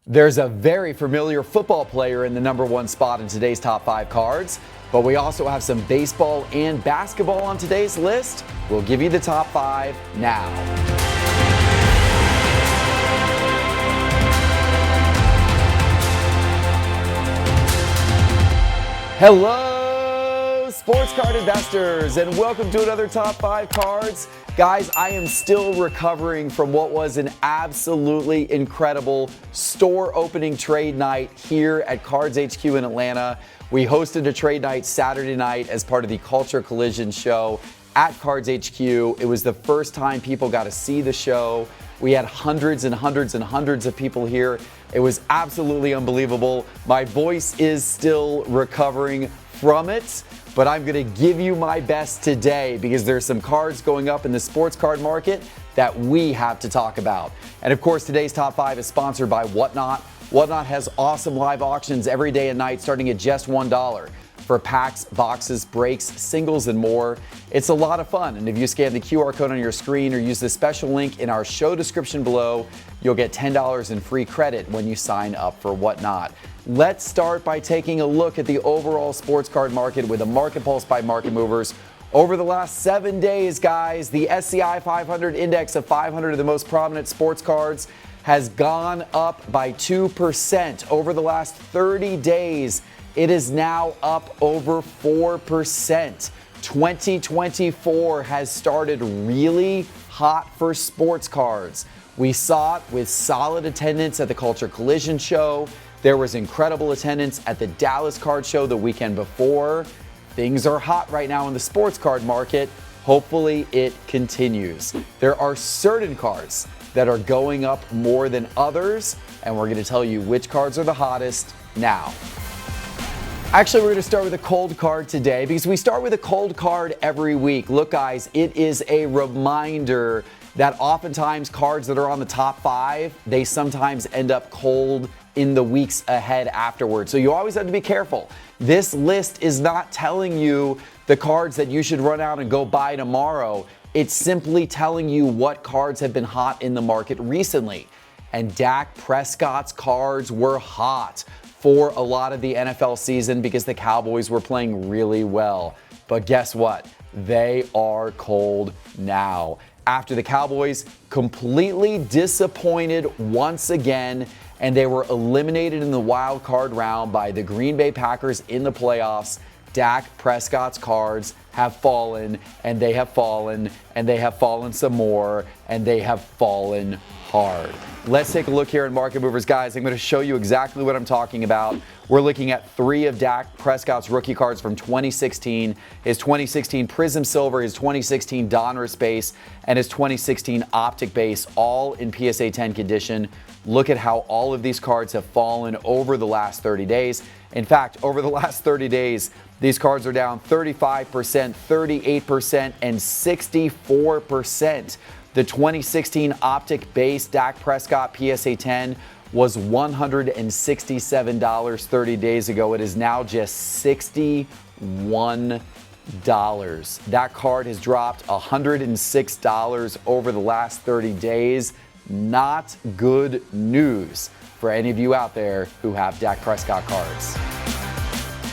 There's a very familiar football player in the number one spot in today's top 5 cards, but we also have some baseball and basketball on today's list. We'll give you the top 5 now. Hello, sports card investors, and welcome to another top 5 cards. Guys, I am still recovering from what was an absolutely incredible store opening trade night here at Cards HQ in Atlanta. We hosted a trade night Saturday night as part of the Culture Collision show at Cards HQ. It was the first time people got to see the show. We had hundreds and hundreds and hundreds of people here. It was absolutely unbelievable. My voice is still recovering from it, but I'm going to give you my best today because there's some cards going up in the sports card market that we have to talk about. And of course, today's top 5 is sponsored by Whatnot. Whatnot has awesome live auctions every day and night starting at just $1 for packs, boxes, breaks, singles, and more. It's a lot of fun, and if you scan the QR code on your screen or use the special link in our show description below, you'll get $10 in free credit when you sign up for Whatnot. Let's start by taking a look at the overall sports card market with a market pulse by Market Movers. Over the last 7 days, guys, the SCI 500 index of 500 of the most prominent sports cards has gone up by 2%. Over the last 30 days, it is now up over 4%. 2024 has started really hot for sports cards. We saw it with solid attendance at the Culture Collision show. There was incredible attendance at the Dallas Card Show the weekend before. Things are hot right now in the sports card market. Hopefully it continues. There are certain cards that are going up more than others, and we're going to tell you which cards are the hottest now. Actually, we're going to start with a cold card today because we start with a cold card every week. Look, guys, it is a reminder that oftentimes cards that are on the top 5, they sometimes end up cold in the weeks ahead afterwards. So you always have to be careful. This list is not telling you the cards that you should run out and go buy tomorrow. It's simply telling you what cards have been hot in the market recently. And Dak Prescott's cards were hot for a lot of the NFL season because the Cowboys were playing really well. But guess what? They are cold now. After the Cowboys completely disappointed once again, and they were eliminated in the wild card round by the Green Bay Packers in the playoffs, Dak Prescott's cards have fallen, and they have fallen, and they have fallen some more, and they have fallen hard. Let's take a look here in Market Movers, guys. I'm going to show you exactly what I'm talking about. We're looking at 3 of Dak Prescott's rookie cards from 2016, his 2016 Prism Silver, his 2016 Donruss base, and his 2016 Optic base, all in PSA 10 condition. Look at how all of these cards have fallen over the last 30 days. In fact, over the last 30 days, these cards are down 35%, 38%, and 64%. The 2016 Optic base Dak Prescott PSA 10 was $167 30 days ago. It is now just $61. That card has dropped $106 over the last 30 days. Not good news for any of you out there who have Dak Prescott cards.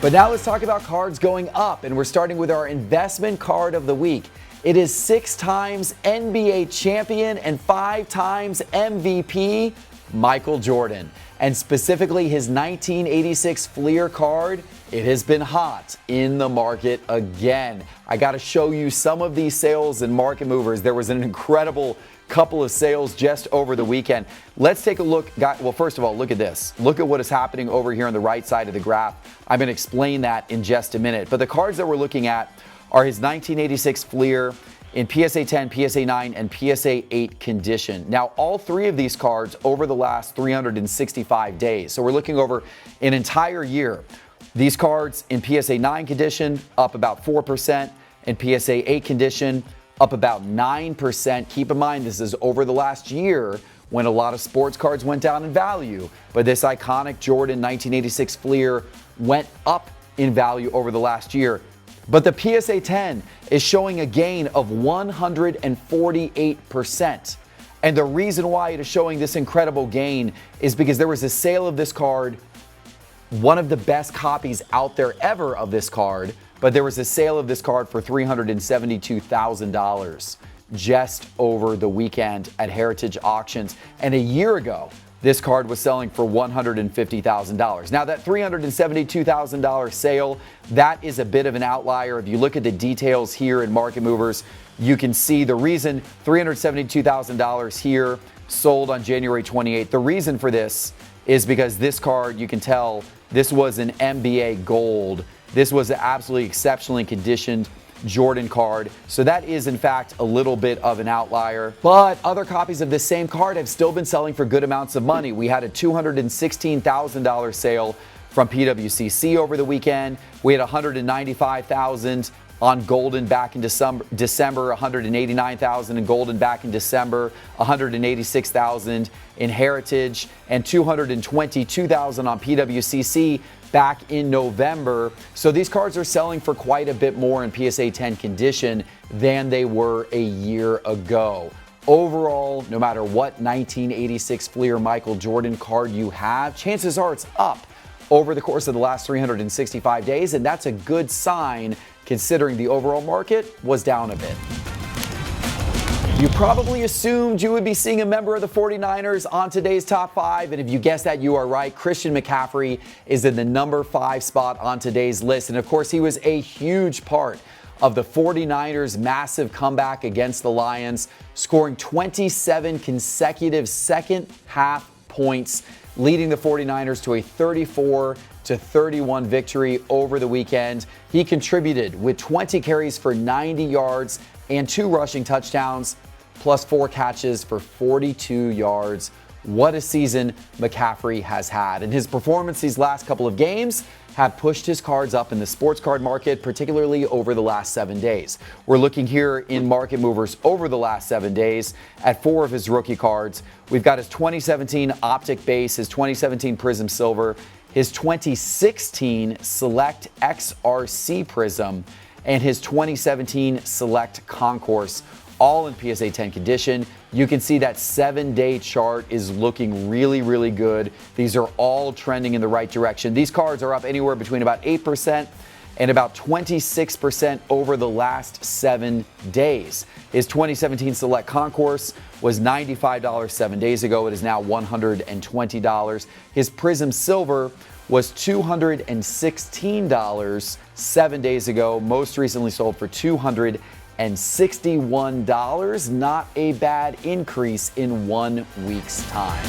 But now let's talk about cards going up, and we're starting with our investment card of the week. It is 6 times NBA champion and 5 times MVP, Michael Jordan. And specifically his 1986 Fleer card, it has been hot in the market again. I got to show you some of these sales in Market Movers. There was an incredible couple of sales just over the weekend. Let's take a look. Well, first of all, look at this. Look at what is happening over here on the right side of the graph. I'm going to explain that in just a minute. But the cards that we're looking at are his 1986 Fleer in PSA 10, PSA 9, and PSA 8 condition. Now, all 3 of these cards over the last 365 days. So we're looking over an entire year. These cards in PSA 9 condition, up about 4%. In PSA 8 condition, up about 9%. Keep in mind, this is over the last year when a lot of sports cards went down in value. But this iconic Jordan 1986 Fleer went up in value over the last year. But the PSA 10 is showing a gain of 148%. And the reason why it is showing this incredible gain is because there was a sale of this card, one of the best copies out there ever of this card, but there was a sale of this card for $372,000 just over the weekend at Heritage Auctions. And a year ago, this card was selling for $150,000. Now that $372,000 sale, that is a bit of an outlier. If you look at the details here in Market Movers, you can see the reason $372,000 here sold on January 28th. The reason for this is because this card, you can tell, this was an NBA gold. This was an absolutely exceptionally conditioned Jordan card. So that is, in fact, a little bit of an outlier. But other copies of this same card have still been selling for good amounts of money. We had a $216,000 sale from PWCC over the weekend. We had $195,000 on Golden back in December, $189,000 in Golden back in December, $186,000 in Heritage, and $222,000 on PWCC back in November. So these cards are selling for quite a bit more in PSA 10 condition than they were a year ago. Overall, no matter what 1986 Fleer Michael Jordan card you have, chances are it's up over the course of the last 365 days, and that's a good sign considering the overall market was down a bit. You probably assumed you would be seeing a member of the 49ers on today's Top 5, and if you guessed that, you are right. Christian McCaffrey is in the number 5 spot on today's list, and of course, he was a huge part of the 49ers' massive comeback against the Lions, scoring 27 consecutive second-half points, leading the 49ers to a 34-31 victory over the weekend. He contributed with 20 carries for 90 yards and 2 rushing touchdowns, plus 4 catches for 42 yards. What a season McCaffrey has had. And his performance these last couple of games have pushed his cards up in the sports card market, particularly over the last 7 days. We're looking here in Market Movers over the last 7 days at 4 of his rookie cards. We've got his 2017 Optic Base, his 2017 Prism Silver, his 2016 Select XRC Prism, and his 2017 Select Concourse, all in PSA 10 condition. You can see that 7-day chart is looking really, really good. These are all trending in the right direction. These cards are up anywhere between about 8% and about 26% over the last 7 days. His 2017 Select Concourse was $95 7 days ago. It is now $120. His Prism Silver was $216 7 days ago. Most recently sold for $261. Not a bad increase in 1 week's time.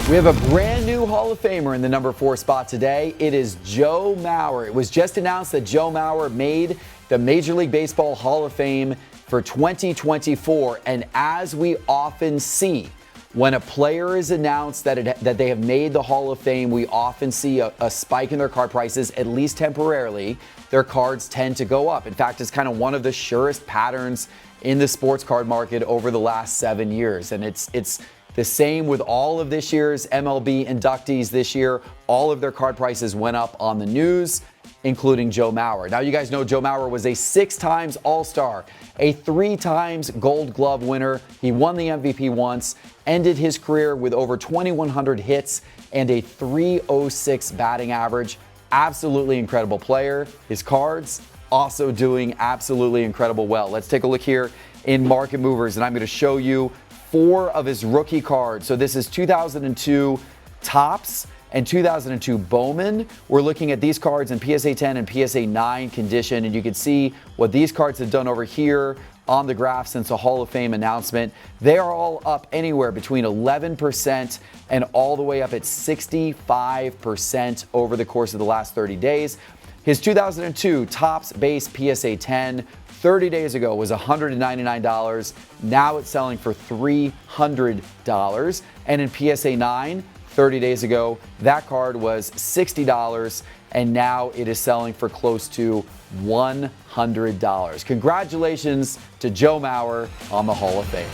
We have a brand new Hall of Famer in the number 4 spot today. It is Joe Mauer. It was just announced that Joe Mauer made the Major League Baseball Hall of Fame for 2024. And as we often see, when a player is announced that they have made the Hall of Fame, we often see a spike in their card prices, at least temporarily. Their cards tend to go up. In fact, it's kind of one of the surest patterns in the sports card market over the last 7 years. And it's the same with all of this year's MLB inductees this year. All of their card prices went up on the news, including Joe Mauer. Now, you guys know Joe Mauer was a 6 times All-Star, a 3 times Gold Glove winner. He won the MVP once, ended his career with over 2,100 hits and a .306 batting average. Absolutely incredible player. His cards also doing absolutely incredible well. Let's take a look here in Market Movers, and I'm going to show you 4 of his rookie cards. So this is 2002 Topps and 2002 Bowman. We're looking at these cards in PSA 10 and PSA 9 condition, and you can see what these cards have done over here on the graph since the Hall of Fame announcement. They are all up anywhere between 11% and all the way up at 65% over the course of the last 30 days. His 2002 Topps Base PSA 10 30 days ago was $199. Now it's selling for $300. And in PSA 9, 30 days ago, that card was $60, and now it is selling for close to $100. Congratulations to Joe Mauer on the Hall of Fame.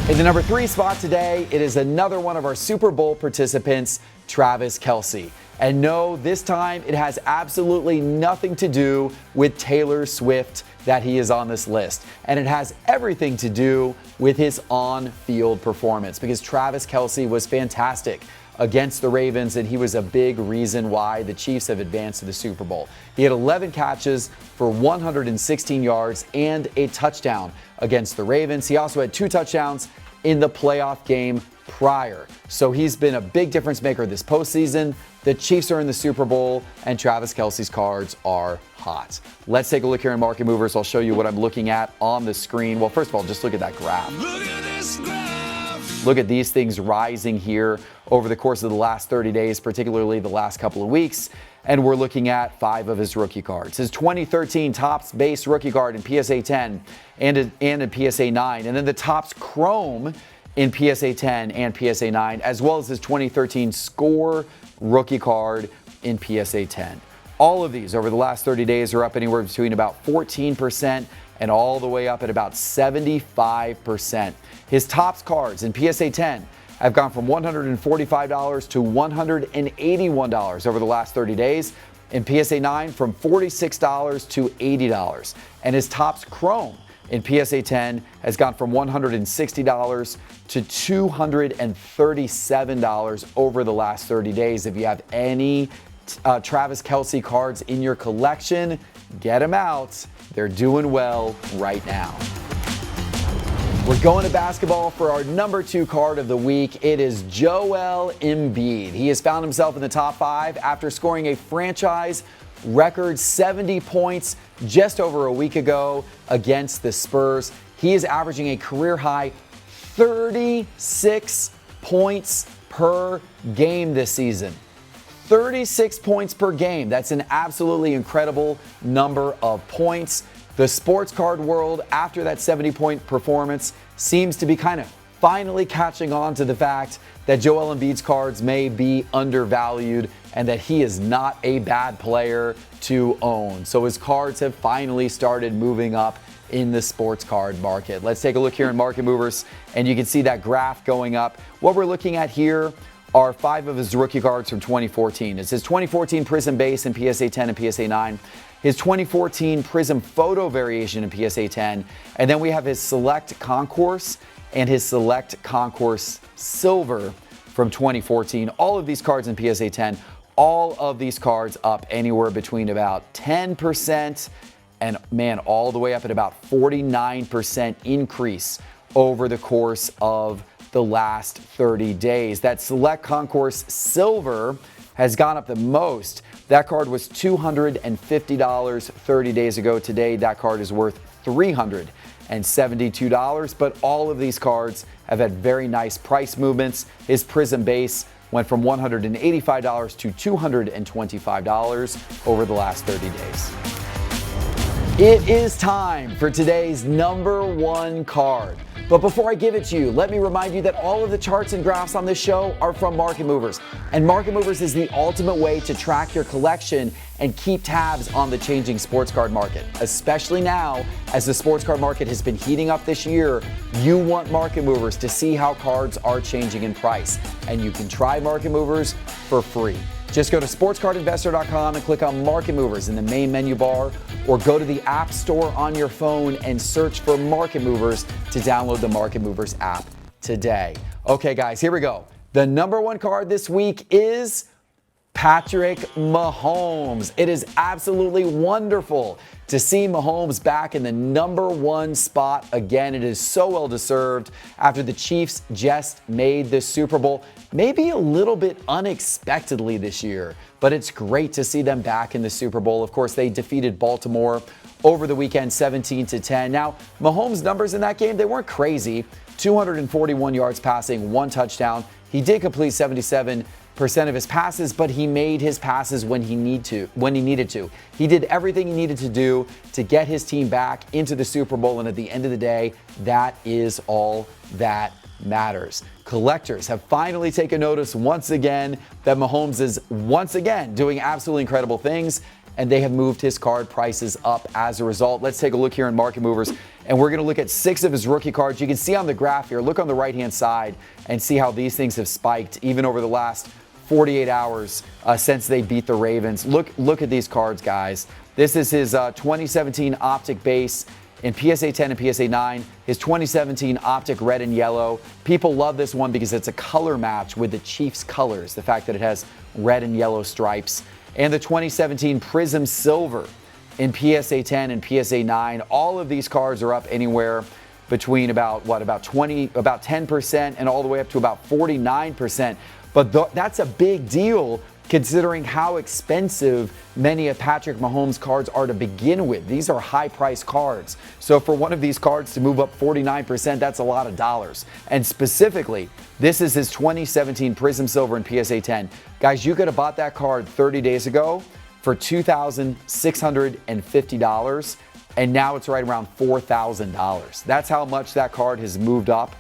In the number 3 spot today, it is another one of our Super Bowl participants, Travis Kelce. And no, this time it has absolutely nothing to do with Taylor Swift that he is on this list. And it has everything to do with his on-field performance, because Travis Kelce was fantastic against the Ravens, and he was a big reason why the Chiefs have advanced to the Super Bowl. He had 11 catches for 116 yards and a touchdown against the Ravens. He also had 2 touchdowns in the playoff game prior. So he's been a big difference maker this postseason. The Chiefs are in the Super Bowl, and Travis Kelce's cards are hot. Let's take a look here in Market Movers. I'll show you what I'm looking at on the screen. Well, first of all, just look at that graph. Look at this graph. Look at these things rising here over the course of the last 30 days, particularly the last couple of weeks. And we're looking at 5 of his rookie cards. His 2013 Topps base rookie card in PSA 10 and in PSA 9. And then the Topps Chrome in PSA 10 and PSA 9, as well as his 2013 Score rookie card in PSA 10. All of these over the last 30 days are up anywhere between about 14% and all the way up at about 75%. His Topps cards in PSA 10 have gone from $145 to $181 over the last 30 days. In PSA 9, from $46 to $80. And his Topps Chrome in PSA 10 has gone from $160 to $237 over the last 30 days. If you have any Travis Kelce cards in your collection, get them out. They're doing well right now. We're going to basketball for our number 2 card of the week. It is Joel Embiid. He has found himself in the top 5 after scoring a franchise record 70 points just over a week ago against the Spurs. He is averaging a career-high 36 points per game this season. 36 points per game. That's an absolutely incredible number of points. The sports card world, after that 70-point performance, seems to be kind of finally catching on to the fact that Joel Embiid's cards may be undervalued and that he is not a bad player to own. So his cards have finally started moving up in the sports card market. Let's take a look here in Market Movers, and you can see that graph going up. What we're looking at here are 5 of his rookie cards from 2014. It's his 2014 Prism Base in PSA 10 and PSA 9. His 2014 Prism Photo Variation in PSA 10. And then we have his Select Concourse and his Select Concourse Silver from 2014. All of these cards in PSA 10, all of these cards up anywhere between about 10% and, man, all the way up at about 49% increase over the course of the last 30 days. That Select Concourse Silver has gone up the most. That card was $250 30 days ago. Today, that card is worth $372, but all of these cards have had very nice price movements. His Prism Base went from $185 to $225 over the last 30 days. It is time for today's number 1 card. But before I give it to you, let me remind you that all of the charts and graphs on this show are from Market Movers. And Market Movers is the ultimate way to track your collection and keep tabs on the changing sports card market. Especially now, as the sports card market has been heating up this year, you want Market Movers to see how cards are changing in price. And you can try Market Movers for free. Just go to sportscardinvestor.com and click on Market Movers in the main menu bar, or go to the App Store on your phone and search for Market Movers to download the Market Movers app today. Okay, guys, here we go. The number 1 card this week is Patrick Mahomes. It is absolutely wonderful to see Mahomes back in the number 1 spot again. It is so well deserved after the Chiefs just made the Super Bowl, maybe a little bit unexpectedly this year, but it's great to see them back in the Super Bowl. Of course, they defeated Baltimore over the weekend 17-10. Now, Mahomes' numbers in that game, they weren't crazy. 241 yards passing, 1 touchdown. He did complete 77% of his passes, but he made his passes when he needed to. He did everything he needed to do to get his team back into the Super Bowl, and at the end of the day, that is all that matters. Collectors have finally taken notice once again that Mahomes is once again doing absolutely incredible things, and they have moved his card prices up as a result. Let's take a look here in Market Movers, and we're going to look at 6 of his rookie cards. You can see on the graph here, look on the right-hand side and see how these things have spiked even over the last 48 hours since they beat the Ravens. Look at these cards, guys. This is his 2017 Optic base in PSA 10 and PSA 9, his 2017 Optic red and yellow. People love this one because it's a color match with the Chiefs colors, the fact that it has red and yellow stripes. And the 2017 Prism silver in PSA 10 and PSA 9. All of these cards are up anywhere between about 10% and all the way up to about 49%. But that's a big deal considering how expensive many of Patrick Mahomes' cards are to begin with. These are high-priced cards. So for one of these cards to move up 49%, that's a lot of dollars. And specifically, this is his 2017 Prism Silver in PSA 10. Guys, you could have bought that card 30 days ago for $2,650, and now it's right around $4,000. That's how much that card has moved up,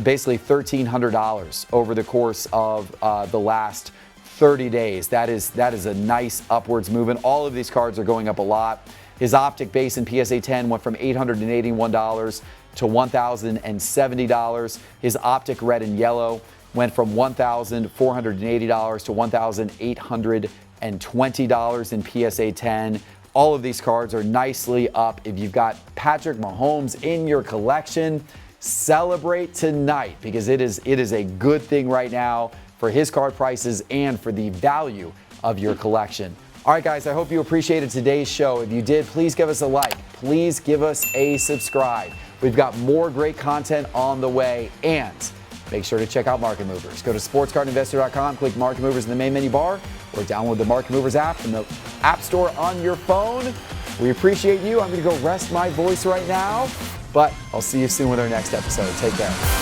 basically $1,300 over the course of the last 30 days. That is a nice upwards movement. All of these cards are going up a lot. His Optic base in PSA 10 went from $881 to $1,070. His Optic red and yellow went from $1,480 to $1,820 in PSA 10. All of these cards are nicely up. If you've got Patrick Mahomes in your collection, celebrate tonight because it is a good thing right now for his card prices and for the value of your collection. All right, guys, I hope you appreciated today's show. If you did, please give us a like. Please give us a subscribe. We've got more great content on the way, and make sure to check out Market Movers. Go to sportscardinvestor.com, click Market Movers in the main menu bar, or download the Market Movers app from the App Store on your phone. We appreciate you. I'm going to go rest my voice right now, but I'll see you soon with our next episode. Take care.